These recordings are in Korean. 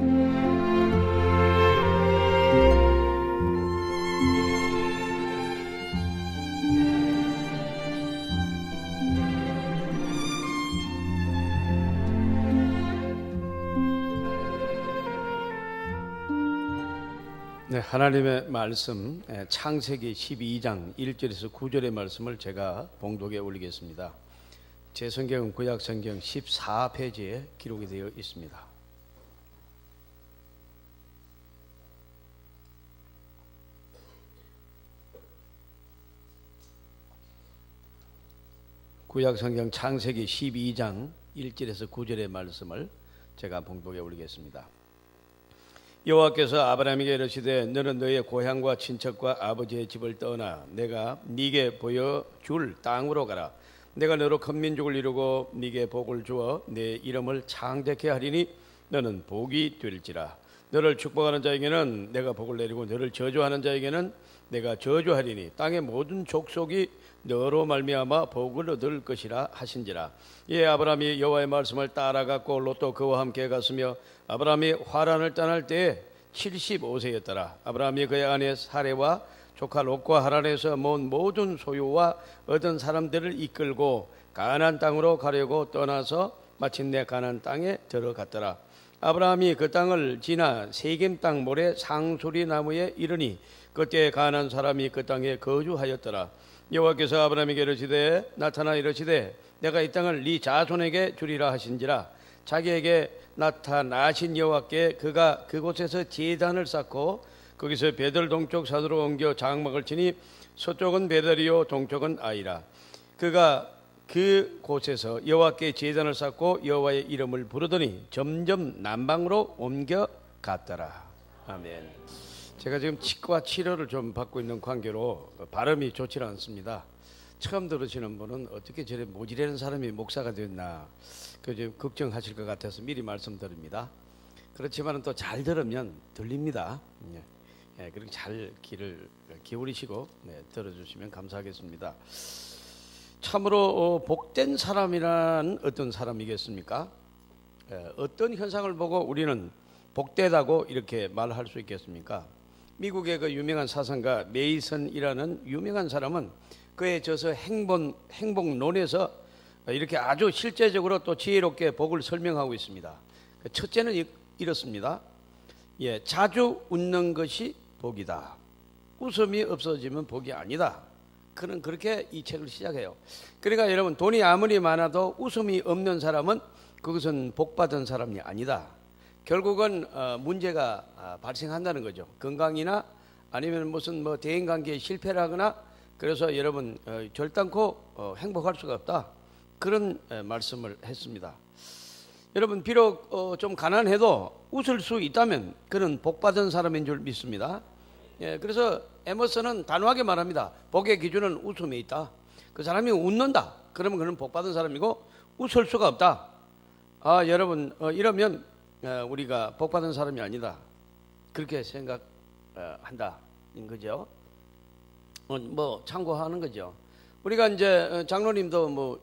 네, 하나님의 말씀 창세기 12장 1절에서 9절의 말씀을 제가 봉독에 올리겠습니다. 제 성경은 구약성경 14페이지에 기록이 되어 있습니다. 구약성경 창세기 12장 1절에서 9절의 말씀을 제가 봉독에 올리겠습니다. 여호와께서 아브라함에게 이르시되 너는 너의 고향과 친척과 아버지의 집을 떠나 내가 네게 보여줄 땅으로 가라. 내가 너로 큰 민족을 이루고 네게 복을 주어 내 이름을 창대케 하리니 너는 복이 될지라. 너를 축복하는 자에게는 내가 복을 내리고 너를 저주하는 자에게는 내가 저주하리니 땅의 모든 족속이 너로 말미암아 복을 얻을 것이라 하신지라. 예, 아브라함이 여호와의 말씀을 따라갔고 롯도 그와 함께 갔으며 아브라함이 화란을 떠날 때에 75세였더라. 아브라함이 그의 아내 사레와 조카 롯과 하란에서 모은 모든 소유와 얻은 사람들을 이끌고 가나안 땅으로 가려고 떠나서 마침내 가나안 땅에 들어갔더라. 아브라함이 그 땅을 지나 세겜 땅 모래 상수리 나무에 이르니 그때 가나안 사람이 그 땅에 거주하였더라. 여호와께서 아브라함에게 이르시되 나타나 이르시되 내가 이 땅을 네 자손에게 주리라 하신지라. 자기에게 나타나신 여호와께 그가 그곳에서 제단을 쌓고 거기서 베들 동쪽 산으로 옮겨 장막을 치니 서쪽은 베들이요 동쪽은 아이라. 그가 그곳에서 여호와께 제단을 쌓고 여호와의 이름을 부르더니 점점 남방으로 옮겨 갔더라. 아멘. 제가 지금 치과 치료를 좀 받고 있는 관계로 발음이 좋지 않습니다. 처음 들으시는 분은 어떻게 저래 모지라는 사람이 목사가 됐나 좀 걱정하실 것 같아서 미리 말씀드립니다. 그렇지만 또 잘 들으면 들립니다. 그렇게 잘 귀를 기울이시고 들어주시면 감사하겠습니다. 참으로 복된 사람이란 어떤 사람이겠습니까? 어떤 현상을 보고 우리는 복되다고 이렇게 말할 수 있겠습니까? 미국의 그 유명한 사상가 메이슨이라는 유명한 사람은 그의 저서 행복론에서 이렇게 아주 실제적으로 또 지혜롭게 복을 설명하고 있습니다. 첫째는 이렇습니다. 예, 자주 웃는 것이 복이다. 웃음이 없어지면 복이 아니다. 그는 그렇게 이 책을 시작해요. 그러니까 여러분, 돈이 아무리 많아도 웃음이 없는 사람은 그것은 복받은 사람이 아니다. 결국은 문제가 발생한다는 거죠. 건강이나 아니면 무슨 대인관계에 실패를 하거나 그래서 여러분 결단코 행복할 수가 없다. 그런 말씀을 했습니다. 여러분, 비록 좀 가난해도 웃을 수 있다면 그는 복받은 사람인 줄 믿습니다. 예, 그래서 에머슨은 단호하게 말합니다. 복의 기준은 웃음에 있다. 그 사람이 웃는다. 그러면 그는 복받은 사람이고 웃을 수가 없다. 여러분 이러면 우리가 복받은 사람이 아니다. 그렇게 생각한다인 거죠. 참고하는 거죠. 우리가 이제 장로님도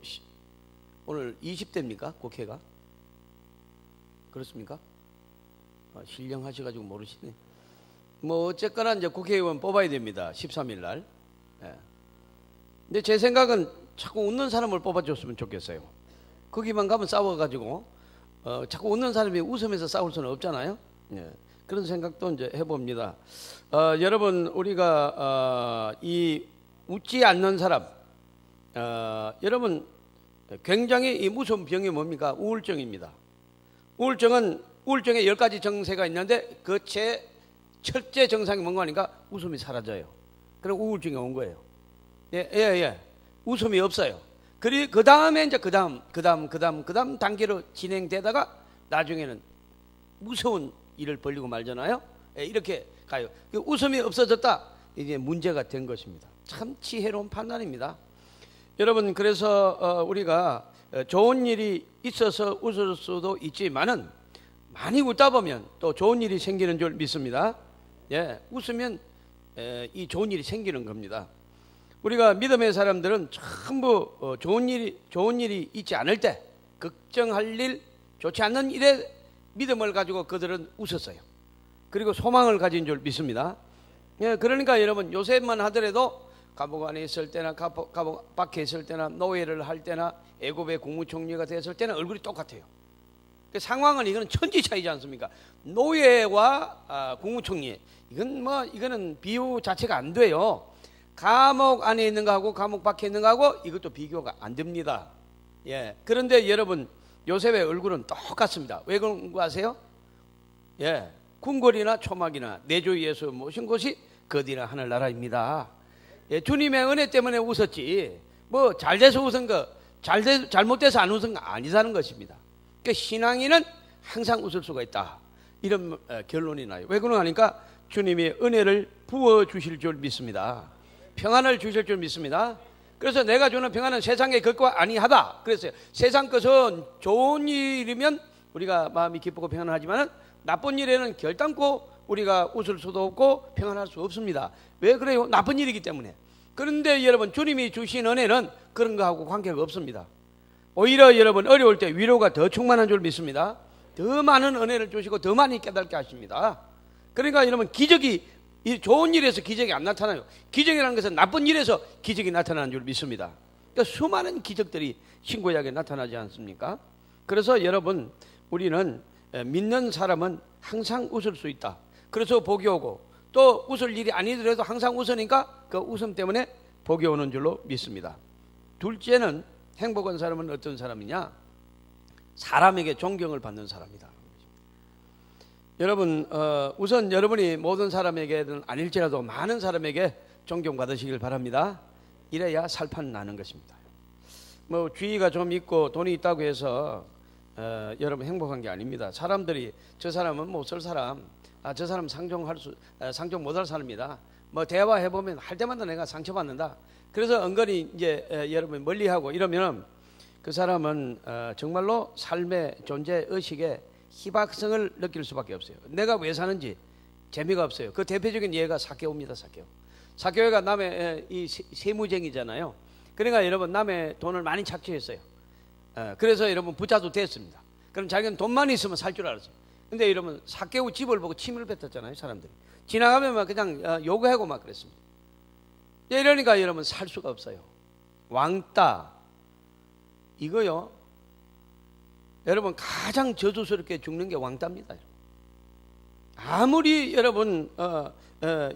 오늘 20대입니까? 국회가? 그렇습니까? 신령하셔가지고 모르시네. 어쨌거나 이제 국회의원 뽑아야 됩니다. 13일 날. 근데 제 생각은 자꾸 웃는 사람을 뽑아줬으면 좋겠어요. 거기만 가면 싸워가지고 자꾸 웃는 사람이 웃으면서 싸울 수는 없잖아요. 그런 생각도 이제 해봅니다. 여러분, 우리가 이 웃지 않는 사람, 여러분 굉장히 이 무서운 병이 뭡니까? 우울증입니다. 우울증에 10가지 정세가 있는데 그 첫째 정상이 뭔가 하니까 웃음이 사라져요. 그리고 우울증이 온 거예요. 예. 웃음이 없어요. 그리고 그 다음에 이제 그 다음 단계로 진행되다가 나중에는 무서운 일을 벌리고 말잖아요. 이렇게 가요. 웃음이 없어졌다. 이게 문제가 된 것입니다. 참 지혜로운 판단입니다. 여러분, 그래서 우리가 좋은 일이 있어서 웃을 수도 있지만은 많이 웃다 보면 또 좋은 일이 생기는 줄 믿습니다. 예, 웃으면 이 좋은 일이 생기는 겁니다. 우리가 믿음의 사람들은 전부 좋은 일이 있지 않을 때, 걱정할 일, 좋지 않는 일에 믿음을 가지고 그들은 웃었어요. 그리고 소망을 가진 줄 믿습니다. 예, 그러니까 여러분 요셉만 하더라도 감옥 안에 있을 때나 감옥 밖에 있을 때나 노예를 할 때나 애굽의 국무총리가 됐을 때는 얼굴이 똑같아요. 그 상황은 이거는 천지 차이지 않습니까? 노예와 국무총리 이거는 비유 자체가 안 돼요. 감옥 안에 있는 거하고 감옥 밖에 있는 거하고 이것도 비교가 안 됩니다. 예. 그런데 여러분 요셉의 얼굴은 똑같습니다. 왜 그런 거 아세요? 예. 궁궐이나 초막이나 내주 예수 모신 곳이 거디나 하늘나라입니다. 예. 주님의 은혜 때문에 웃었지 뭐 잘돼서 웃은 거 잘못돼서 안 웃은 거 아니라는 것입니다. 그러니까 신앙인은 항상 웃을 수가 있다. 이런 결론이 나요. 왜 그러냐 하니까 주님이 은혜를 부어주실 줄 믿습니다. 평안을 주실 줄 믿습니다. 그래서 내가 주는 평안은 세상의 것과 아니하다 그랬어요. 세상 것은 좋은 일이면 우리가 마음이 기쁘고 평안하지만 나쁜 일에는 결단코 우리가 웃을 수도 없고 평안할 수 없습니다. 왜 그래요? 나쁜 일이기 때문에. 그런데 여러분 주님이 주신 은혜는 그런 거하고 관계가 없습니다. 오히려 여러분 어려울 때 위로가 더 충만한 줄 믿습니다. 더 많은 은혜를 주시고 더 많이 깨닫게 하십니다. 그러니까 여러분 기적이 좋은 일에서 기적이 안 나타나요. 기적이라는 것은 나쁜 일에서 기적이 나타나는 줄 믿습니다. 그러니까 수많은 기적들이 신구약에 나타나지 않습니까? 그래서 여러분 우리는 믿는 사람은 항상 웃을 수 있다. 그래서 복이 오고 또 웃을 일이 아니더라도 항상 웃으니까 그 웃음 때문에 복이 오는 줄로 믿습니다. 둘째는 행복한 사람은 어떤 사람이냐? 사람에게 존경을 받는 사람이다. 여러분 우선 여러분이 모든 사람에게는 아닐지라도 많은 사람에게 존경받으시길 바랍니다. 이래야 살판 나는 것입니다. 뭐 주의가 좀 있고 돈이 있다고 해서 여러분 행복한 게 아닙니다. 사람들이 저 사람은 못 살 사람, 저 사람 상종 못할 사람이다. 뭐 대화해 보면 할 때마다 내가 상처받는다. 그래서 은근히 이제 여러분 멀리하고 이러면 그 사람은 정말로 삶의 존재 의식에 희박성을 느낄 수밖에 없어요. 내가 왜 사는지 재미가 없어요. 그 대표적인 예가 사개오입니다. 사개오가 남의 이 세무쟁이잖아요. 그러니까 여러분 남의 돈을 많이 착취했어요. 그래서 여러분 부자도 됐습니다. 그럼 자기는 돈만 있으면 살 줄 알았어요. 근데 여러분 사개오 집을 보고 침을 뱉었잖아요. 사람들이 지나가면 막 그냥 요구하고 막 그랬습니다. 이러니까 여러분 살 수가 없어요. 왕따 이거요. 여러분 가장 저주스럽게 죽는 게 왕따입니다. 아무리 여러분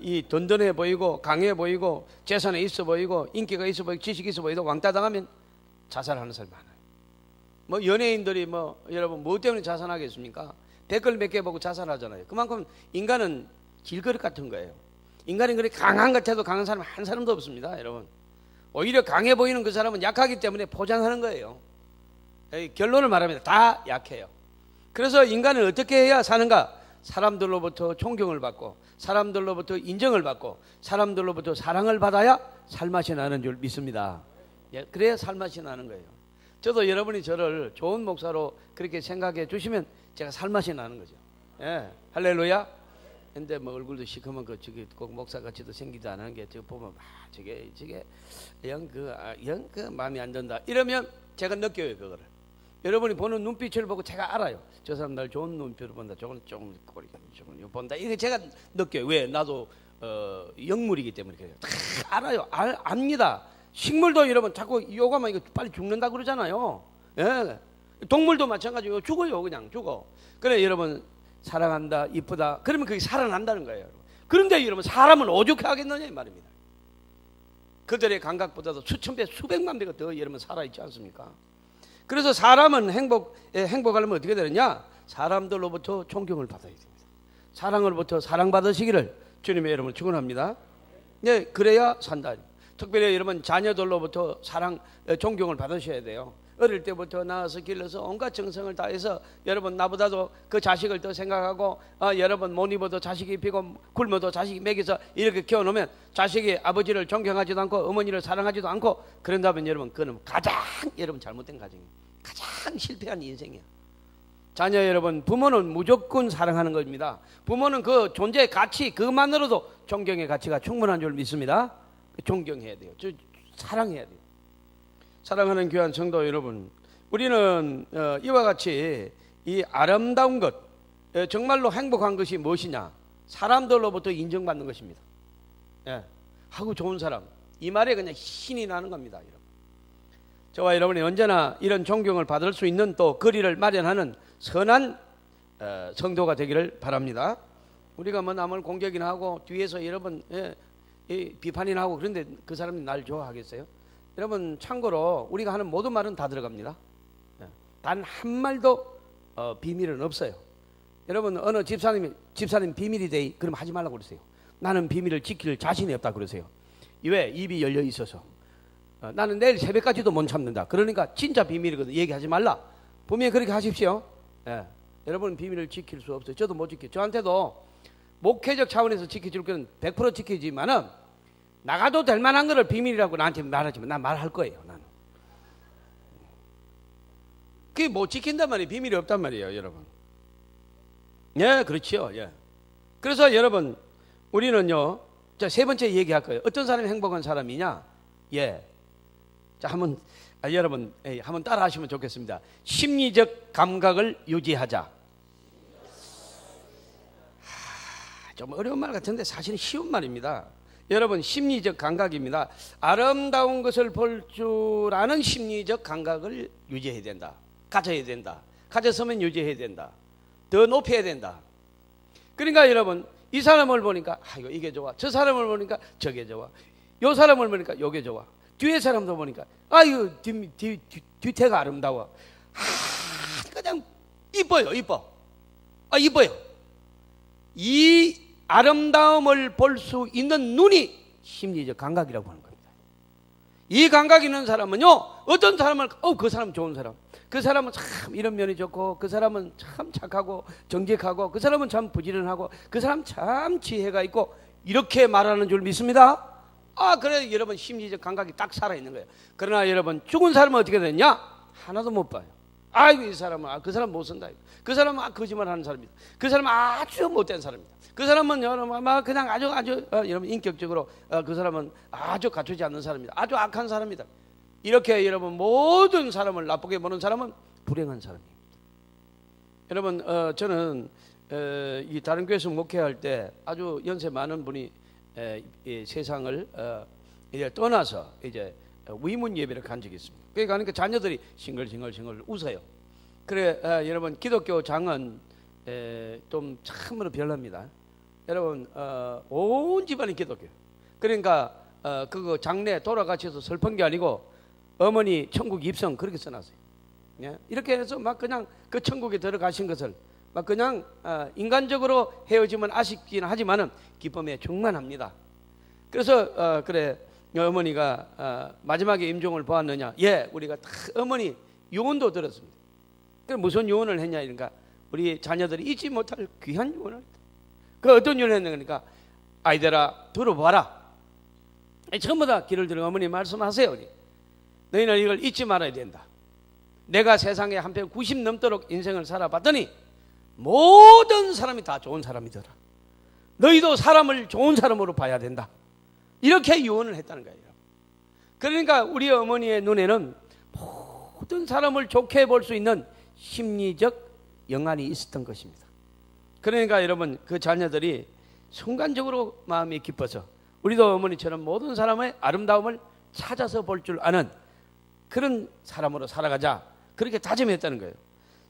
이 든든해 보이고 강해 보이고 재산이 있어 보이고 인기가 있어 보이고 지식이 있어 보이도 왕따 당하면 자살하는 사람이 많아요. 뭐 연예인들이 뭐 여러분 뭐 때문에 자살하겠습니까? 댓글 몇 개 보고 자살하잖아요. 그만큼 인간은 질그릇 같은 거예요. 인간이 그렇게 강한 것 같아도 강한 사람 한 사람도 없습니다. 여러분 오히려 강해 보이는 그 사람은 약하기 때문에 포장하는 거예요. 결론을 말하면 다 약해요. 그래서 인간은 어떻게 해야 사는가? 사람들로부터 존경을 받고 사람들로부터 인정을 받고 사람들로부터 사랑을 받아야 살맛이 나는 줄 믿습니다. 그래야 살맛이 나는 거예요. 저도 여러분이 저를 좋은 목사로 그렇게 생각해 주시면 제가 살맛이 나는 거죠. 예, 할렐루야. 근데 뭐 얼굴도 시커먼 거 저기 꼭 목사 같이도 생기지 않은 게 저거 보면 저게 영 그 마음이 안 든다. 이러면 제가 느껴요 그거를. 여러분이 보는 눈빛을 보고 제가 알아요. 저 사람 날 좋은 눈빛으로 본다. 저건 조금 꼬리가 조금 본다. 이게 제가 느껴요. 왜? 나도 영물이기 때문에 그래요. 다 알아요. 압니다. 식물도 여러분 자꾸 요가만 이거 빨리 죽는다 그러잖아요. 예. 동물도 마찬가지고 죽어요. 그냥 죽어. 그래 여러분 사랑한다, 이쁘다. 그러면 그게 살아난다는 거예요. 그런데 여러분 사람은 오죽해 하겠느냐 이 말입니다. 그들의 감각보다도 수천 배, 수백만 배가 더 여러분 살아있지 않습니까? 그래서 사람은 행복하려면 어떻게 되느냐? 사람들로부터 존경을 받아야 됩니다. 사랑으로부터 사랑받으시기를 주님의 이름으로 축원합니다. 네, 그래야 산다. 특별히 여러분 자녀들로부터 사랑, 존경을 받으셔야 돼요. 어릴 때부터 낳아서 길러서 온갖 정성을 다해서 여러분 나보다도 그 자식을 더 생각하고 여러분 못 입어도 자식 입히고 굶어도 자식 먹여서 이렇게 키워놓으면 자식이 아버지를 존경하지도 않고 어머니를 사랑하지도 않고 그런다면 여러분 그는 가장 여러분 잘못된 가정이에요. 가장 실패한 인생이에요. 자녀 여러분 부모는 무조건 사랑하는 겁니다. 부모는 그 존재의 가치 그것만으로도 존경의 가치가 충분한 줄 믿습니다. 존경해야 돼요. 사랑해야 돼요. 사랑하는 귀한 성도 여러분, 우리는 이와 같이 이 아름다운 것, 정말로 행복한 것이 무엇이냐? 사람들로부터 인정받는 것입니다. 예, 하고 좋은 사람, 이 말에 그냥 신이 나는 겁니다. 여러분. 저와 여러분이 언제나 이런 존경을 받을 수 있는 또 거리를 마련하는 선한 성도가 되기를 바랍니다. 우리가 뭐 남을 공격이나 하고 뒤에서 여러분 비판이나 하고 그런데 그 사람이 날 좋아하겠어요? 여러분 참고로 우리가 하는 모든 말은 다 들어갑니다. 단 한 말도 비밀은 없어요. 여러분 어느 집사님 비밀이 돼 그럼 하지 말라고 그러세요. 나는 비밀을 지킬 자신이 없다 그러세요. 왜? 입이 열려 있어서. 나는 내일 새벽까지도 못 참는다. 그러니까 진짜 비밀이거든. 얘기하지 말라. 분명히 그렇게 하십시오. 예. 여러분 비밀을 지킬 수 없어요. 저도 못 지켜요. 저한테도 목회적 차원에서 지켜줄 거는 100% 지키지만은 나가도 될 만한 거를 비밀이라고 나한테 말하지만 난 말할 거예요. 나는. 그게 못 지킨단 말이에요. 비밀이 없단 말이에요, 여러분. 예, 그렇지요. 예. 그래서 여러분 우리는요. 자, 세 번째 얘기할 거예요. 어떤 사람이 행복한 사람이냐? 예. 자, 여러분, 한번 따라 하시면 좋겠습니다. 심리적 감각을 유지하자. 좀 어려운 말 같은데 사실은 쉬운 말입니다. 여러분, 심리적 감각입니다. 아름다운 것을 볼 줄 아는 심리적 감각을 유지해야 된다. 가져야 된다. 가졌으면 유지해야 된다. 더 높여야 된다. 그러니까 여러분, 이 사람을 보니까 아이고 이게 좋아. 저 사람을 보니까 저게 좋아. 요 사람을 보니까 요게 좋아. 뒤에 사람도 보니까 아이고 뒤태가 아름다워. 그냥 이뻐요. 이뻐. 이뻐요. 이 아름다움을 볼 수 있는 눈이 심리적 감각이라고 하는 겁니다. 이 감각이 있는 사람은요, 어떤 사람을 그 사람 좋은 사람, 그 사람은 참 이런 면이 좋고, 그 사람은 참 착하고 정직하고, 그 사람은 참 부지런하고, 그 사람 참 지혜가 있고, 이렇게 말하는 줄 믿습니다. 그래 여러분 심리적 감각이 딱 살아있는 거예요. 그러나 여러분 죽은 사람은 어떻게 됐냐? 하나도 못 봐요. 아이고 이 사람은 그 사람 못 쓴다. 그 사람은 거짓말하는 사람입니다. 그 사람은 아주 못된 사람입니다. 그 사람은 여러분 그냥 아주 여러분 인격적으로 그 사람은 아주 갖추지 않는 사람입니다. 아주 악한 사람입니다. 이렇게 여러분 모든 사람을 나쁘게 보는 사람은 불행한 사람입니다. 여러분 저는 이 다른 교회에서 목회할 때 아주 연세 많은 분이 이 세상을 이제 떠나서 이제 위문 예배를 간 적이 있습니다. 그러니까 자녀들이 싱글싱글 웃어요. 그래 여러분 기독교 장은 좀 참으로 별납니다. 여러분 온 집안이 기독교. 그러니까 그거 장례 돌아가셔서 슬픈 게 아니고 어머니 천국 입성 그렇게 써놨어요. 예? 이렇게 해서 막 그냥 그 천국에 들어가신 것을 막 그냥 인간적으로 헤어지면 아쉽긴 하지만은 기쁨에 충만합니다. 그래서 그래 어머니가 마지막에 임종을 보았느냐? 예, 우리가 다 어머니 유언도 들었습니다. 그 무슨 유언을 했냐? 그러니까 우리 자녀들이 잊지 못할 귀한 유언을 했다. 그 어떤 유언을 했냐? 그러니까 아이들아 들어봐라. 전부 다 귀를 들어 어머니 말씀하세요. 우리. 너희는 이걸 잊지 말아야 된다. 내가 세상에 한편 90 넘도록 인생을 살아봤더니 모든 사람이 다 좋은 사람이더라. 너희도 사람을 좋은 사람으로 봐야 된다. 이렇게 유언을 했다는 거예요. 그러니까 우리 어머니의 눈에는 모든 사람을 좋게 볼 수 있는 심리적 영안이 있었던 것입니다. 그러니까 여러분 그 자녀들이 순간적으로 마음이 기뻐서 우리도 어머니처럼 모든 사람의 아름다움을 찾아서 볼 줄 아는 그런 사람으로 살아가자. 그렇게 다짐했다는 거예요.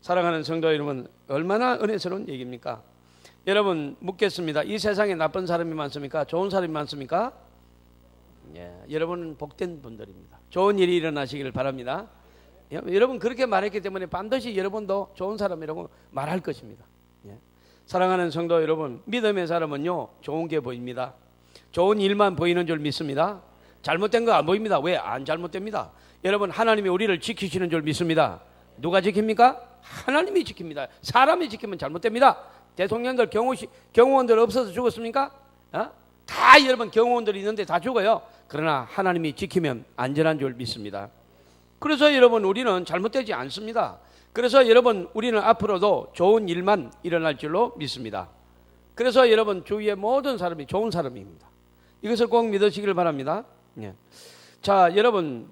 사랑하는 성도 여러분, 얼마나 은혜스러운 얘기입니까? 여러분 묻겠습니다. 이 세상에 나쁜 사람이 많습니까? 좋은 사람이 많습니까? 예, 여러분은 복된 분들입니다. 좋은 일이 일어나시기를 바랍니다. 여러분 그렇게 말했기 때문에 반드시 여러분도 좋은 사람이라고 말할 것입니다. 예. 사랑하는 성도 여러분, 믿음의 사람은요 좋은 게 보입니다. 좋은 일만 보이는 줄 믿습니다. 잘못된 거 안 보입니다. 왜? 안 잘못됩니다. 여러분 하나님이 우리를 지키시는 줄 믿습니다. 누가 지킵니까? 하나님이 지킵니다. 사람이 지키면 잘못됩니다. 대통령들 경호원들 없어서 죽었습니까? 다 여러분 경호원들이 있는데 다 죽어요. 그러나 하나님이 지키면 안전한 줄 믿습니다. 그래서 여러분 우리는 잘못되지 않습니다. 그래서 여러분 우리는 앞으로도 좋은 일만 일어날 줄로 믿습니다. 그래서 여러분 주위의 모든 사람이 좋은 사람입니다. 이것을 꼭 믿으시길 바랍니다. 예. 자 여러분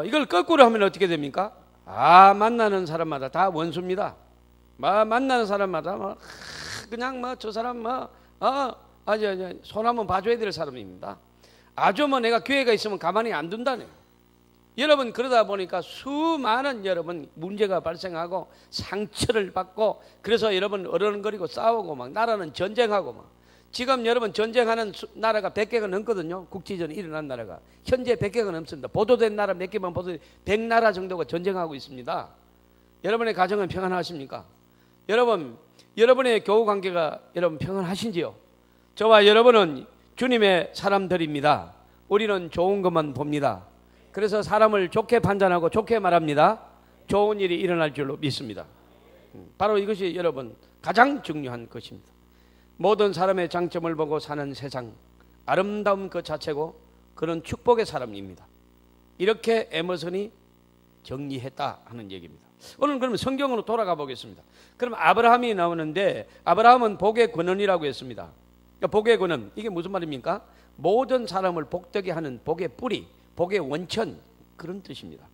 이걸 거꾸로 하면 어떻게 됩니까? 만나는 사람마다 다 원수입니다. 만나는 사람마다 그냥 저 사람 아주 손 한번 봐줘야 될 사람입니다. 아주 내가 기회가 있으면 가만히 안 둔다네요. 여러분, 그러다 보니까 수많은 여러분 문제가 발생하고 상처를 받고, 그래서 여러분 어른거리고 싸우고 나라는 전쟁하고 지금 여러분 전쟁하는 나라가 100개가 넘거든요. 국지전이 일어난 나라가 현재 100개가 넘습니다. 보도된 나라 몇 개만 보도 100나라 정도가 전쟁하고 있습니다. 여러분의 가정은 평안하십니까? 여러분의 교우 관계가 여러분 평안하신지요? 저와 여러분은 주님의 사람들입니다. 우리는 좋은 것만 봅니다. 그래서 사람을 좋게 판단하고 좋게 말합니다. 좋은 일이 일어날 줄로 믿습니다. 바로 이것이 여러분 가장 중요한 것입니다. 모든 사람의 장점을 보고 사는 세상, 아름다움 그 자체고 그런 축복의 사람입니다. 이렇게 에머슨이 정리했다 하는 얘기입니다. 오늘 그러면 성경으로 돌아가 보겠습니다. 그럼 아브라함이 나오는데, 아브라함은 복의 근원이라고 했습니다. 그러니까 복의 근원, 이게 무슨 말입니까? 모든 사람을 복되게 하는 복의 뿌리, 복의 원천, 그런 뜻입니다.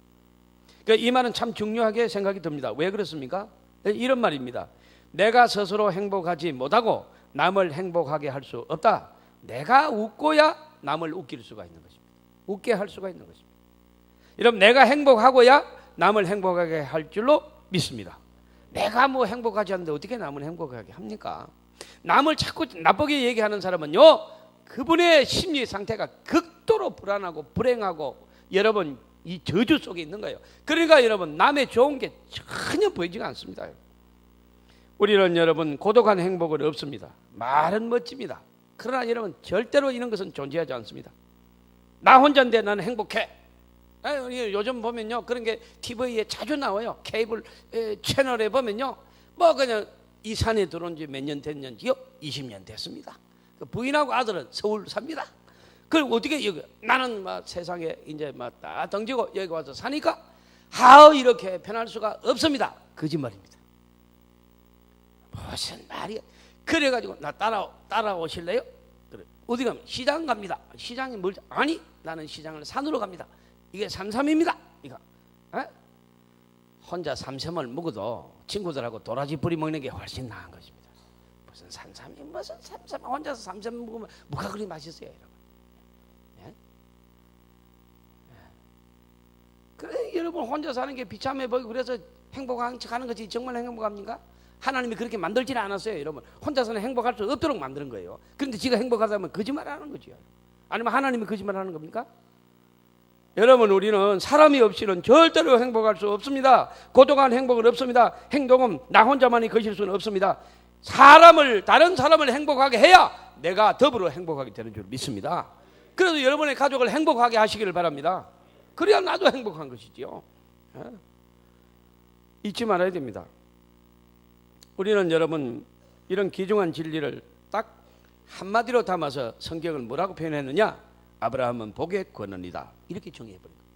그러니까 이 말은 참 중요하게 생각이 듭니다. 왜 그렇습니까? 이런 말입니다. 내가 스스로 행복하지 못하고 남을 행복하게 할 수 없다. 내가 웃고야 남을 웃길 수가 있는 것입니다. 웃게 할 수가 있는 것입니다. 여러분, 내가 행복하고야 남을 행복하게 할 줄로 믿습니다. 내가 행복하지 않는데 어떻게 남을 행복하게 합니까? 남을 자꾸 나쁘게 얘기하는 사람은요, 그분의 심리 상태가 극도로 불안하고 불행하고 여러분 이 저주 속에 있는 거예요. 그러니까 여러분 남의 좋은 게 전혀 보이지가 않습니다. 우리는 여러분 고독한 행복은 없습니다. 말은 멋집니다. 그러나 여러분 절대로 이런 것은 존재하지 않습니다. 나 혼자인데 나는 행복해. 요즘 보면요 그런 게 TV에 자주 나와요. 케이블 채널에 보면요 그냥 이 산에 들어온 지 몇 년 됐는지요? 20년 됐습니다. 부인하고 아들은 서울 삽니다. 그럼 어떻게 나는 세상에 이제 다 던지고 여기 와서 사니까 이렇게 편할 수가 없습니다. 거짓말입니다. 무슨 말이야? 그래가지고 나 따라오실래요? 그래. 어디 가면 시장 갑니다. 시장이 멀지? 아니, 나는 시장을 산으로 갑니다. 이게 삼삼입니다. 이거 혼자 삼삼을 먹어도 친구들하고 도라지 뿌리 먹는 게 훨씬 나은 것입니다. 무슨 삼삼이 무슨 삼삼, 혼자서 삼삼 먹으면 뭐가 그리 맛있어요, 여러분? 예? 그래, 여러분 혼자 사는 게 비참해 보이고 그래서 행복한 척하는 것이 정말 행복합니까? 하나님이 그렇게 만들지는 않았어요, 여러분. 혼자서는 행복할 수 없도록 만드는 거예요. 그런데 지가 행복하다면 거짓말하는 거죠. 아니면 하나님이 거짓말하는 겁니까? 여러분, 우리는 사람이 없이는 절대로 행복할 수 없습니다. 고독한 행복은 없습니다. 행복은 나 혼자만이 것일 수는 없습니다. 다른 사람을 행복하게 해야 내가 더불어 행복하게 되는 줄 믿습니다. 그래서 여러분의 가족을 행복하게 하시기를 바랍니다. 그래야 나도 행복한 것이지요. 잊지 말아야 됩니다. 우리는 여러분 이런 귀중한 진리를 딱 한마디로 담아서 성경을 뭐라고 표현했느냐? 아브라함은 복의 근원이다. 이렇게 정의해버린 거예요.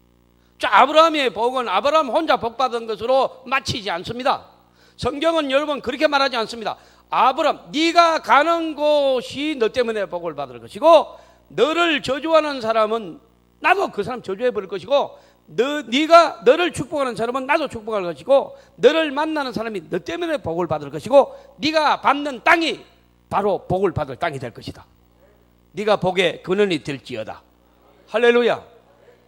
자, 아브라함의 복은 아브라함 혼자 복받은 것으로 마치지 않습니다. 성경은 여러분 그렇게 말하지 않습니다. 아브라함, 네가 가는 곳이 너 때문에 복을 받을 것이고, 너를 저주하는 사람은 나도 그 사람 저주해버릴 것이고, 네가 너를 축복하는 사람은 나도 축복할 것이고, 너를 만나는 사람이 너 때문에 복을 받을 것이고, 네가 받는 땅이 바로 복을 받을 땅이 될 것이다. 네가 복의 근원이 될지어다. 할렐루야.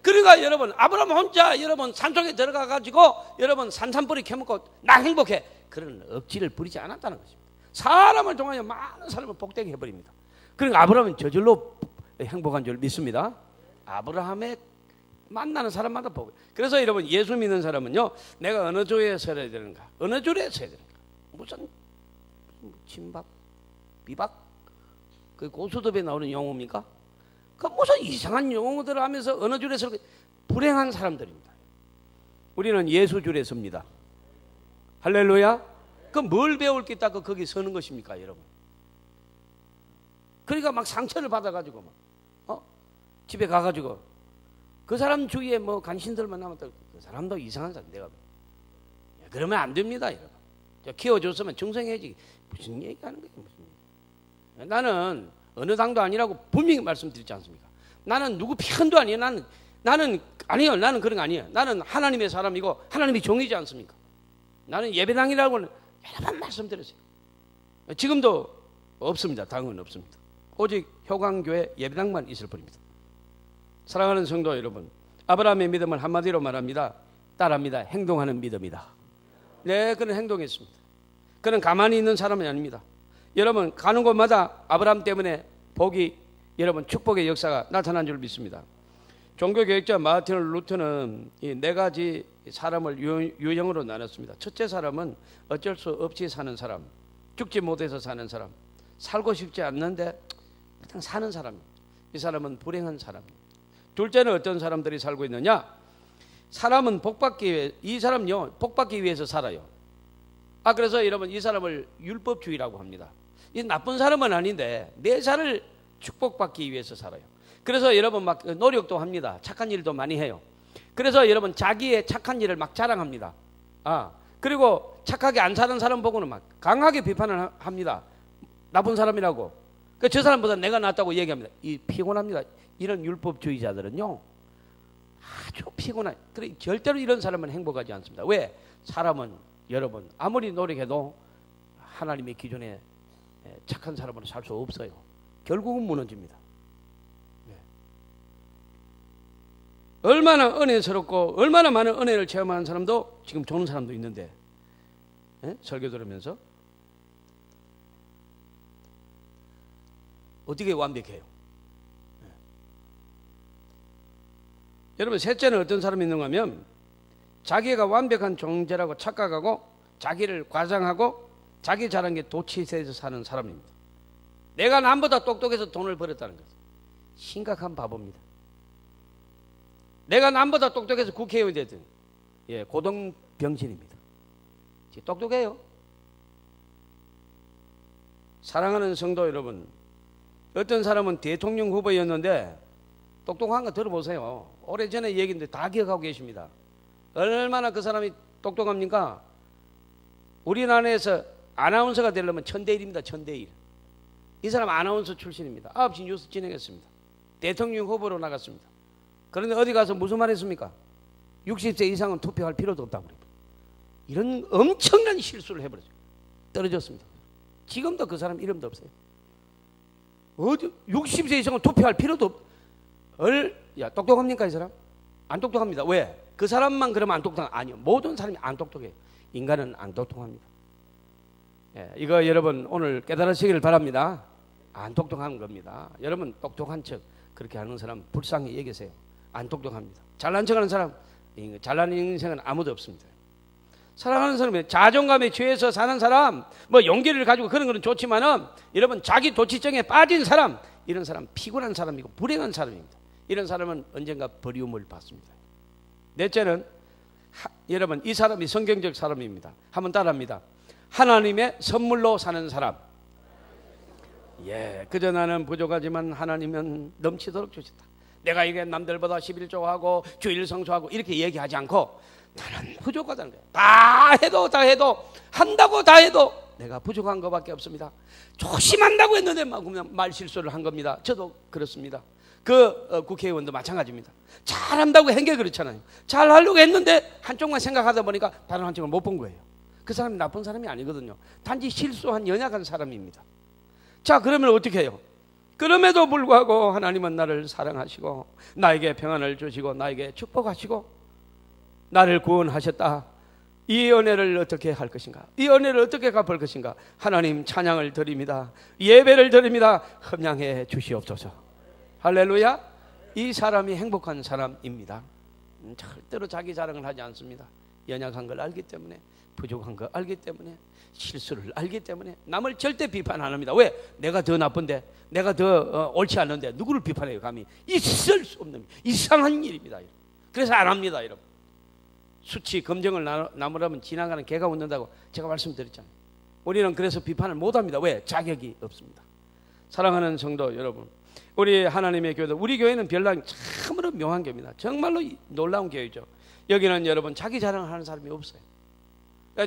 그러니까 여러분 아브라함 혼자 여러분 산속에 들어가 가지고 여러분 산삼뿌리 캐먹고 나 행복해, 그런 억지를 부리지 않았다는 것입니다. 사람을 통하여 많은 사람을 복되게 해버립니다. 그러니까 아브라함은 저절로 행복한 줄 믿습니다. 아브라함의 만나는 사람마다 복. 그래서 여러분 예수 믿는 사람은요, 내가 어느 조에 서야 되는가, 어느 줄에 서야 되는가, 무슨 침박, 비박, 그 고수톱에 나오는 용어입니까? 그 무슨 이상한 용어들을 하면서 어느 줄에 서, 불행한 사람들입니다. 우리는 예수 줄에 섭니다. 할렐루야. 그 뭘 배울 게 있다고 거기 서는 것입니까, 여러분? 그러니까 막 상처를 받아가지고 집에 가가지고 그 사람 주위에 간신들만 남았다, 그 사람도 이상한 사람 내가 그러면 안 됩니다, 여러분. 키워줬으면 충성해야지. 무슨 얘기하는 거예요, 무슨 얘기. 나는 어느 당도 아니라고 분명히 말씀드리지 않습니까? 나는 누구 편도 아니에요. 나는 아니요, 나는 그런 거 아니에요. 나는 하나님의 사람이고 하나님이 종이지 않습니까? 나는 예배당이라고는 여러 번 말씀드렸어요. 지금도 없습니다. 당은 없습니다. 오직 효강교회 예배당만 있을 뿐입니다. 사랑하는 성도 여러분, 아브라함의 믿음은 한마디로 말합니다. 따라합니다. 행동하는 믿음이다. 네, 그는 행동했습니다. 그는 가만히 있는 사람이 아닙니다. 여러분, 가는 곳마다 아브라함 때문에 복이, 여러분, 축복의 역사가 나타난 줄 믿습니다. 종교개혁자 마틴 루터는 이 네 가지 사람을 유형으로 나눴습니다. 첫째 사람은 어쩔 수 없이 사는 사람, 죽지 못해서 사는 사람, 살고 싶지 않는데 그냥 사는 사람. 이 사람은 불행한 사람. 둘째는 어떤 사람들이 살고 있느냐? 사람은 복받기 위해, 이 사람요 복받기 위해서 살아요. 그래서 여러분, 이 사람을 율법주의라고 합니다. 이 나쁜 사람은 아닌데 내 삶을 축복받기 위해서 살아요. 그래서 여러분 막 노력도 합니다. 착한 일도 많이 해요. 그래서 여러분 자기의 착한 일을 막 자랑합니다. 그리고 착하게 안 사는 사람 보고는 막 강하게 비판을 합니다. 나쁜 사람이라고. 저 사람보다 내가 낫다고 얘기합니다. 이 피곤합니다. 이런 율법주의자들은요 아주 피곤해. 그래 절대로 이런 사람은 행복하지 않습니다. 왜? 사람은 여러분 아무리 노력해도 하나님의 기준에 착한 사람으로 살 수 없어요. 결국은 무너집니다. 얼마나 은혜스럽고 얼마나 많은 은혜를 체험하는 사람도 지금 좋은 사람도 있는데 설교 들으면서 어떻게 완벽해요? 여러분, 셋째는 어떤 사람이 있는가 하면 자기가 완벽한 존재라고 착각하고 자기를 과장하고 자기 자랑에 도취해서 사는 사람입니다. 내가 남보다 똑똑해서 돈을 벌었다는 것은 심각한 바보입니다. 내가 남보다 똑똑해서 국회의원이 됐든 고등병신입니다. 똑똑해요. 사랑하는 성도 여러분, 어떤 사람은 대통령 후보였는데 똑똑한 거 들어보세요. 오래전에 얘기인데 다 기억하고 계십니다. 얼마나 그 사람이 똑똑합니까? 우리나라에서 아나운서가 되려면 1000대1입니다. 1000대1. 이 사람 아나운서 출신입니다. 9시 뉴스 진행했습니다. 대통령 후보로 나갔습니다. 그런데 어디 가서 무슨 말 했습니까? 60세 이상은 투표할 필요도 없다고 그래요. 이런 엄청난 실수를 해버렸어요. 떨어졌습니다. 지금도 그 사람 이름도 없어요. 60세 이상은 투표할 필요도 야, 똑똑합니까 이 사람? 안 똑똑합니다. 왜? 그 사람만 그러면 안 똑똑한? 아니요. 모든 사람이 안 똑똑해요. 인간은 안 똑똑합니다. 이거 여러분 오늘 깨달으시기를 바랍니다. 안 똑똑한 겁니다. 여러분 똑똑한 척 그렇게 하는 사람 불쌍히 여기세요. 안 똑똑합니다. 잘난 척하는 사람, 잘난 인생은 아무도 없습니다. 사랑하는 사람이 자존감에 취해서 사는 사람, 뭐 용기를 가지고 그런 건 좋지만은 여러분 자기 도취증에 빠진 사람, 이런 사람 피곤한 사람이고 불행한 사람입니다. 이런 사람은 언젠가 버리움을 받습니다. 넷째는 여러분 이 사람이 성경적 사람입니다. 한번 따라합니다. 하나님의 선물로 사는 사람. 그저 나는 부족하지만 하나님은 넘치도록 주셨다. 내가 이게 남들보다 11조하고 주일 성수하고 이렇게 얘기하지 않고 나는 부족하다는 거예요. 다 해도 한다고 다 해도 내가 부족한 것밖에 없습니다. 조심한다고 했는데 막 그냥 말 실수를 한 겁니다. 저도 그렇습니다. 국회의원도 마찬가지입니다. 잘한다고 한 게 그렇잖아요. 잘하려고 했는데 한쪽만 생각하다 보니까 다른 한쪽을 못 본 거예요. 그 사람이 나쁜 사람이 아니거든요. 단지 실수한 연약한 사람입니다. 자, 그러면 어떻게 해요? 그럼에도 불구하고 하나님은 나를 사랑하시고 나에게 평안을 주시고 나에게 축복하시고 나를 구원하셨다. 이 은혜를 어떻게 할 것인가? 이 은혜를 어떻게 갚을 것인가? 하나님 찬양을 드립니다. 예배를 드립니다. 흠양해 주시옵소서. 할렐루야. 이 사람이 행복한 사람입니다. 절대로 자기 자랑을 하지 않습니다. 연약한 걸 알기 때문에, 부족한 걸 알기 때문에, 실수를 알기 때문에 남을 절대 비판 안 합니다. 왜? 내가 더 나쁜데, 내가 더 옳지 않은데 누구를 비판해요? 감히 있을 수 없는 이상한 일입니다. 그래서 안 합니다. 여러분, 수치 검증을 나무라면 지나가는 개가 웃는다고 제가 말씀드렸잖아요. 우리는 그래서 비판을 못 합니다. 왜? 자격이 없습니다. 사랑하는 성도 여러분, 우리 하나님의 교회도, 우리 교회는 별난 참으로 묘한 교회입니다. 정말로 놀라운 교회죠. 여기는 여러분 자기 자랑하는 사람이 없어요.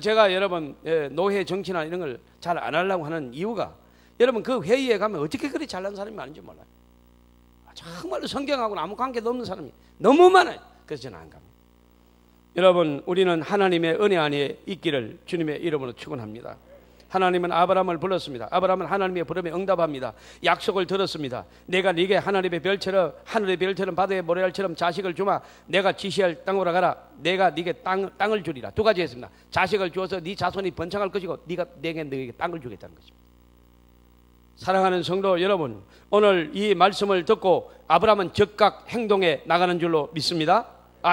제가 여러분 노회 정치나 이런 걸 잘 안 하려고 하는 이유가, 여러분 그 회의에 가면 어떻게 그리 잘난 사람이 많은지 몰라요. 정말로 성경하고는 아무 관계도 없는 사람이 너무 많아요. 그래서 저는 안 갑니다. 여러분, 우리는 하나님의 은혜 안에 있기를 주님의 이름으로 축원합니다. 하나님은 아브라함을 불렀습니다. 아브라함은 하나님의 부름에 응답합니다. 약속을 들었습니다. 내가 네게 하나님의 별처럼, 하늘의 별처럼 바다의 모래알처럼 자식을 주마. 내가 지시할 땅으로 가라. 내가 네게 땅을 주리라. 두 가지 했습니다. 자식을 주어서 네 자손이 번창할 것이고, 네가 너에게 땅을 주겠다는 것입니다. 사랑하는 성도 여러분, 오늘 이 말씀을 듣고 아브라함은 즉각 행동에 나가는 줄로 믿습니다.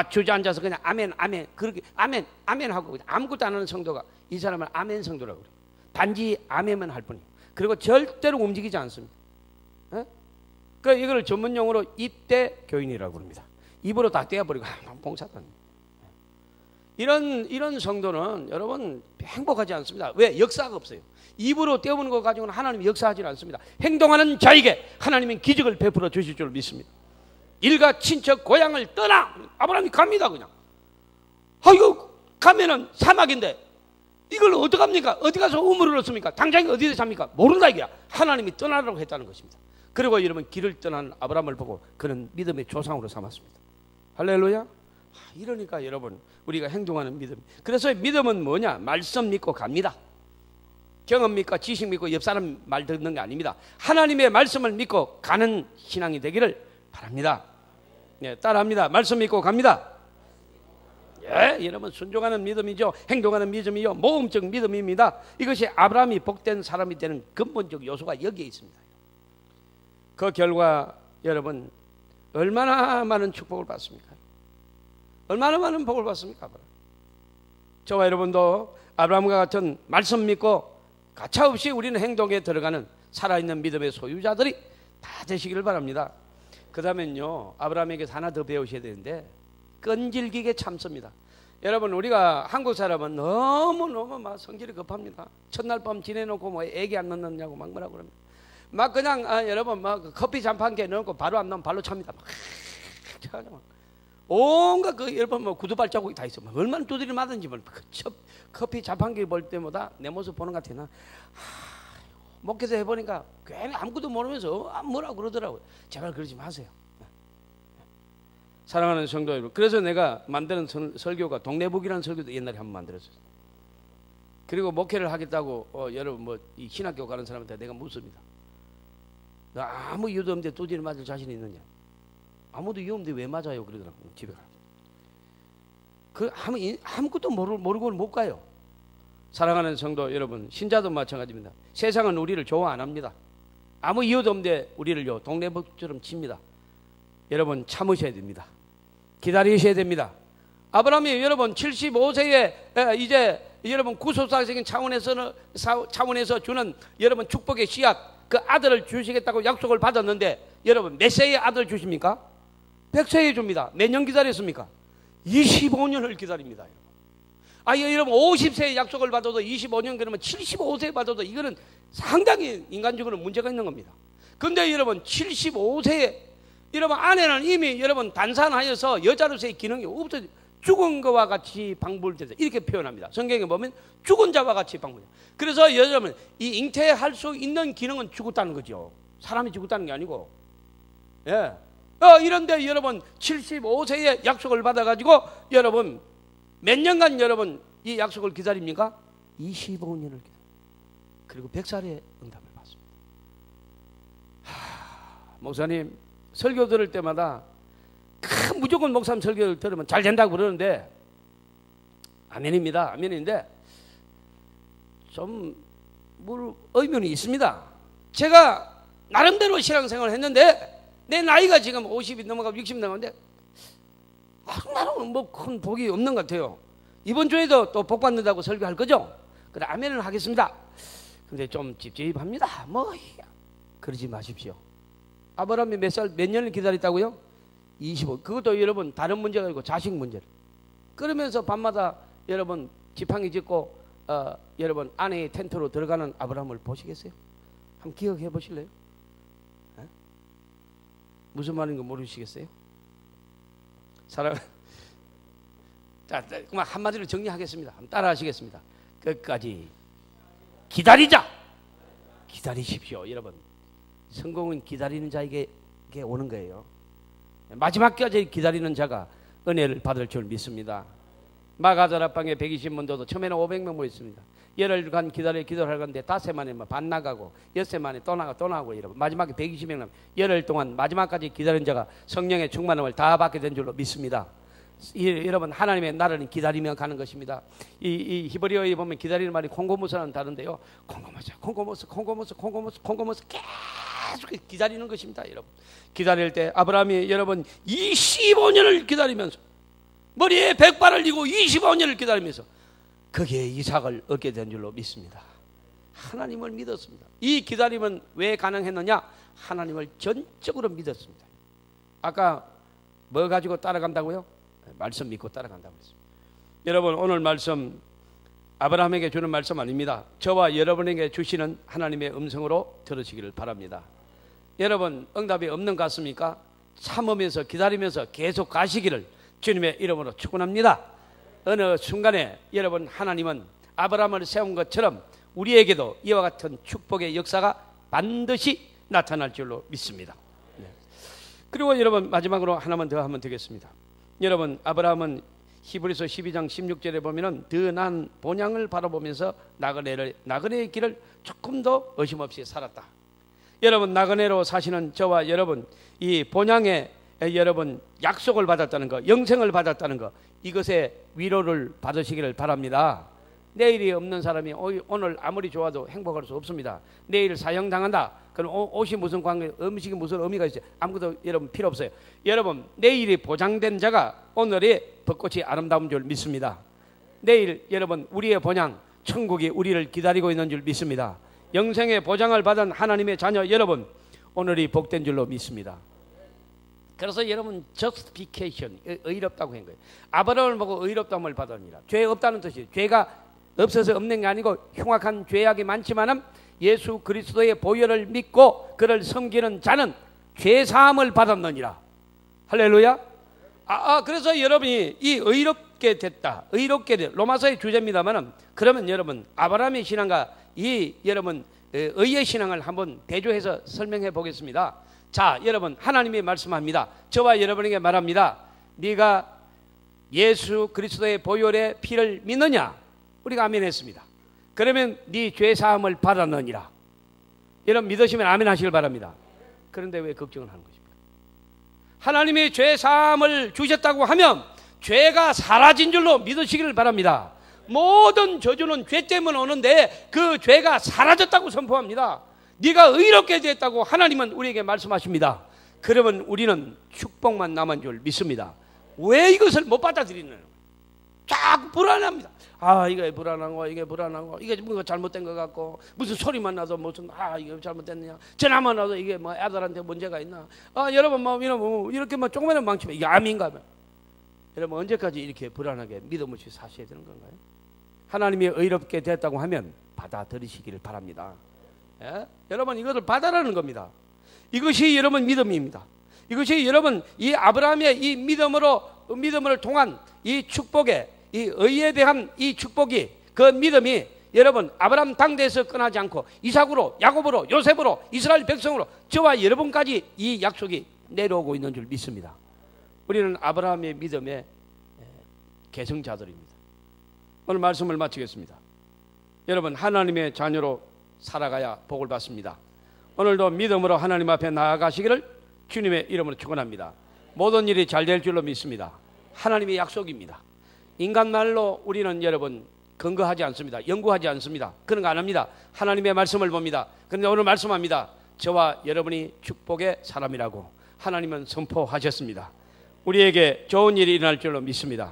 주저앉아서 그냥 아멘 아멘 그렇게 아멘 아멘 하고 아무것도 안 하는 성도가, 이 사람은 아멘 성도라고 그래요. 단지 아멘만 할 뿐이에요. 그리고 절대로 움직이지 않습니다. 그러니까 이걸 전문용어로 입대 교인이라고 합니다. 입으로 다 떼어버리고 봉사단. 이런 성도는 여러분 행복하지 않습니다. 왜? 역사가 없어요. 입으로 떼어보는 것 가지고는 하나님이 역사하지 않습니다. 행동하는 자에게 하나님은 기적을 베풀어 주실 줄 믿습니다. 일가 친척 고향을 떠나 아브라함이 갑니다. 그냥 이거 가면은 사막인데 이걸 어떡합니까? 어디 가서 우물을 얻습니까? 당장에 어디에 삽니까? 모른다 이거야. 하나님이 떠나라고 했다는 것입니다. 그리고 여러분, 길을 떠난 아브라함을 보고 그는 믿음의 조상으로 삼았습니다. 할렐루야. 이러니까 여러분, 우리가 행동하는 믿음, 그래서 믿음은 뭐냐? 말씀 믿고 갑니다. 경험 믿고 지식 믿고 옆 사람 말 듣는 게 아닙니다. 하나님의 말씀을 믿고 가는 신앙이 되기를 바랍니다. 따라합니다. 말씀 믿고 갑니다. 여러분, 순종하는 믿음이죠. 행동하는 믿음이요, 모험적 믿음입니다. 이것이 아브라함이 복된 사람이 되는 근본적 요소가 여기에 있습니다. 그 결과 여러분, 얼마나 많은 축복을 받습니까? 얼마나 많은 복을 받습니까? 저와 여러분도 아브라함과 같은 말씀 믿고 가차없이 우리는 행동에 들어가는 살아있는 믿음의 소유자들이 다 되시기를 바랍니다. 그 다음엔요, 아브라함에게서 하나 더 배우셔야 되는데, 끈질기게 참습니다. 여러분, 우리가 한국 사람은 너무너무 막 성질이 급합니다. 첫날 밤 지내놓고 뭐 애기 안 넣느냐고 막 뭐라고 그럽니다. 막 그냥 여러분 막 커피 잔판 개 넣고 바로 안 넣으면 발로 찹니다. 막 온갖 그 여러분 뭐 구두 발자국이 다 있어. 얼마나 두드려 맞은지 뭐 커피 자판기 볼 때마다 내 모습 보는 것 같아. 나 목회자 해보니까 괜히 아무것도 모르면서 뭐라고 그러더라고요. 제발 그러지 마세요. 사랑하는 성도 여러분, 그래서 내가 만드는 설교가 동네북이라는 설교도 옛날에 한번 만들었어요. 그리고 목회를 하겠다고 여러분 뭐 이 신학교 가는 사람한테 내가 묻습니다. 너 아무 이유도 없는데 두드려 맞을 자신 있느냐? 아무도 이유 없는데 왜 맞아요? 그러더라고요. 집에 가. 아무것도 모르고는 못 가요. 사랑하는 성도 여러분, 신자도 마찬가지입니다. 세상은 우리를 좋아 안 합니다. 아무 이유도 없는데 우리를요 동네북처럼 칩니다. 여러분, 참으셔야 됩니다. 기다리셔야 됩니다. 아브라함이 여러분 75세에 이제 여러분 구속사적인 차원에서 주는 여러분 축복의 씨앗, 그 아들을 주시겠다고 약속을 받았는데, 여러분 몇 세에 아들을 주십니까? 100세에 줍니다. 몇 년 기다렸습니까? 25년을 기다립니다. 여러분 50세에 약속을 받아도 25년, 그러면 75세에 받아도 이거는 상당히 인간적으로 문제가 있는 겁니다. 근데 여러분 75세에 여러분 아내는 이미 여러분 단산하여서 여자로서의 기능이 없어 죽은 것과 같이 방불돼서 이렇게 표현합니다. 성경에 보면 죽은 자와 같이 방불. 그래서 여러분 이 잉태할 수 있는 기능은 죽었다는 거죠. 사람이 죽었다는 게 아니고. 이런데 여러분 75세에 약속을 받아가지고 여러분 몇 년간 여러분 이 약속을 기다립니까? 25년을 기다립니다. 그리고 100살에 응답을 받습니다. 목사님 설교 들을 때마다 무조건 목사님 설교를 들으면 잘 된다고 그러는데, 아멘입니다. 아멘인데 좀 의문이 있습니다. 제가 나름대로 신앙생활을 했는데 내 나이가 지금 50이 넘어가고 60이 넘어가는데 나는 뭐 큰 복이 없는 것 같아요. 이번 주에도 또 복 받는다고 설교할 거죠? 그래, 아멘을 하겠습니다. 근데 좀 찝찝합니다. 그러지 마십시오. 아브라함이 몇 년을 기다렸다고요? 25. 그것도 여러분 다른 문제가 아니고 자식 문제를. 그러면서 밤마다 여러분 지팡이 짚고 여러분 아내의 텐트로 들어가는 아브라함을 보시겠어요? 한번 기억해 보실래요? 무슨 말인가 모르시겠어요? 자, 그만 한마디로 정리하겠습니다. 한번 따라 하시겠습니다. 끝까지 기다리자. 기다리십시오. 여러분, 성공은 기다리는 자에게 오는 거예요. 마지막까지 기다리는 자가 은혜를 받을 줄 믿습니다. 마가다락방에 120명 둬도 처음에는 500명 모였습니다. 열흘간 기도를 할 건데 5만에 반 나가고 6만에 또 나가고 이러고 마지막에 120명 남 열흘 동안 마지막까지 기다린 자가 성령의 충만함을 다 받게 된 줄로 믿습니다. 여러분, 하나님의 나라는 기다리며 가는 것입니다. 이 히브리어에 보면 기다리는 말이 콩고모스라는 다른데요, 콩고모스 계속 기다리는 것입니다. 여러분, 기다릴 때 아브라함이 여러분 25년을 기다리면서 머리에 백발을 지고 25년을 기다리면서 거기에 이삭을 얻게 된 줄로 믿습니다. 하나님을 믿었습니다. 이 기다림은 왜 가능했느냐? 하나님을 전적으로 믿었습니다. 아까 뭐 가지고 따라간다고요? 말씀 믿고 따라간다고 했습니다. 여러분, 오늘 말씀 아브라함에게 주는 말씀 아닙니다. 저와 여러분에게 주시는 하나님의 음성으로 들으시기를 바랍니다. 여러분, 응답이 없는 것 같습니까? 참으면서 기다리면서 계속 가시기를 주님의 이름으로 축원합니다. 어느 순간에 여러분, 하나님은 아브라함을 세운 것처럼 우리에게도 이와 같은 축복의 역사가 반드시 나타날 줄로 믿습니다. 그리고 여러분, 마지막으로 하나만 더 하면 되겠습니다. 여러분, 아브라함은 히브리서 12장 16절에 보면은 더 난 본향을 바라보면서 나그네의 길을 조금 더 의심없이 살았다. 여러분, 나그네로 사시는 저와 여러분, 이 본향에 여러분 약속을 받았다는 거, 영생을 받았다는 거, 이것에 위로를 받으시기를 바랍니다. 내일이 없는 사람이 오늘 아무리 좋아도 행복할 수 없습니다. 내일 사형당한다. 그럼 옷이 무슨 관계, 음식이 무슨 의미가 있어요? 아무것도 여러분 필요 없어요. 여러분, 내일이 보장된 자가 오늘의 벚꽃이 아름다운 줄 믿습니다. 내일 여러분, 우리의 본향 천국이 우리를 기다리고 있는 줄 믿습니다. 영생의 보장을 받은 하나님의 자녀 여러분, 오늘이 복된 줄로 믿습니다. 그래서 여러분, justification, 의롭다고 한 거예요. 아브라함을 보고 의롭다함을 받으니라. 죄 없다는 뜻이에요. 죄가 없어서 없는 게 아니고 흉악한 죄악이 많지만은 예수 그리스도의 보혈을 믿고 그를 섬기는 자는 죄 사함을 받았느니라. 할렐루야. 그래서 여러분이 이 의롭게 됐다, 로마서의 주제입니다만은, 그러면 여러분 아브라함의 신앙과 이 여러분 의의 신앙을 한번 대조해서 설명해 보겠습니다. 자, 여러분, 하나님이 말씀합니다. 저와 여러분에게 말합니다. 네가 예수 그리스도의 보혈의 피를 믿느냐? 우리가 아멘 했습니다. 그러면 네 죄 사함을 받았느니라. 여러분, 믿으시면 아멘 하시길 바랍니다. 그런데 왜 걱정을 하는 것입니까? 하나님이 죄 사함을 주셨다고 하면 죄가 사라진 줄로 믿으시기를 바랍니다. 모든 저주는 죄 때문에 오는데 그 죄가 사라졌다고 선포합니다. 네가 의롭게 됐다고 하나님은 우리에게 말씀하십니다. 그러면 우리는 축복만 남은 줄 믿습니다. 왜 이것을 못 받아들이는 거예요? 자꾸 불안합니다. 이게 불안한 거, 이게 뭔가 잘못된 것 같고, 무슨 소리만 나도 무슨 이게 잘못됐느냐, 전화만 나도 이게 뭐 애들한테 문제가 있나, 여러분 이렇게 조그마한 망치면 이게 암인가 봐요. 여러분, 언제까지 이렇게 불안하게 믿음 없이 사셔야 되는 건가요? 하나님이 의롭게 됐다고 하면 받아들이시기를 바랍니다. 예? 여러분, 이것을 받아라는 겁니다. 이것이 여러분 믿음입니다. 이것이 여러분 이 아브라함의 이 믿음을 통한 이 축복의 이 의에 대한 이 축복이, 그 믿음이 여러분 아브라함 당대에서 끝나지 않고 이삭으로, 야곱으로, 요셉으로, 이스라엘 백성으로 저와 여러분까지 이 약속이 내려오고 있는 줄 믿습니다. 우리는 아브라함의 믿음의 계승자들입니다. 오늘 말씀을 마치겠습니다. 여러분, 하나님의 자녀로 살아가야 복을 받습니다. 오늘도 믿음으로 하나님 앞에 나아가시기를 주님의 이름으로 축원합니다. 모든 일이 잘 될 줄로 믿습니다. 하나님의 약속입니다. 인간 말로 우리는 여러분 근거하지 않습니다. 연구하지 않습니다. 그런 거 안 합니다. 하나님의 말씀을 봅니다. 그런데 오늘 말씀합니다. 저와 여러분이 축복의 사람이라고 하나님은 선포하셨습니다. 우리에게 좋은 일이 일어날 줄로 믿습니다.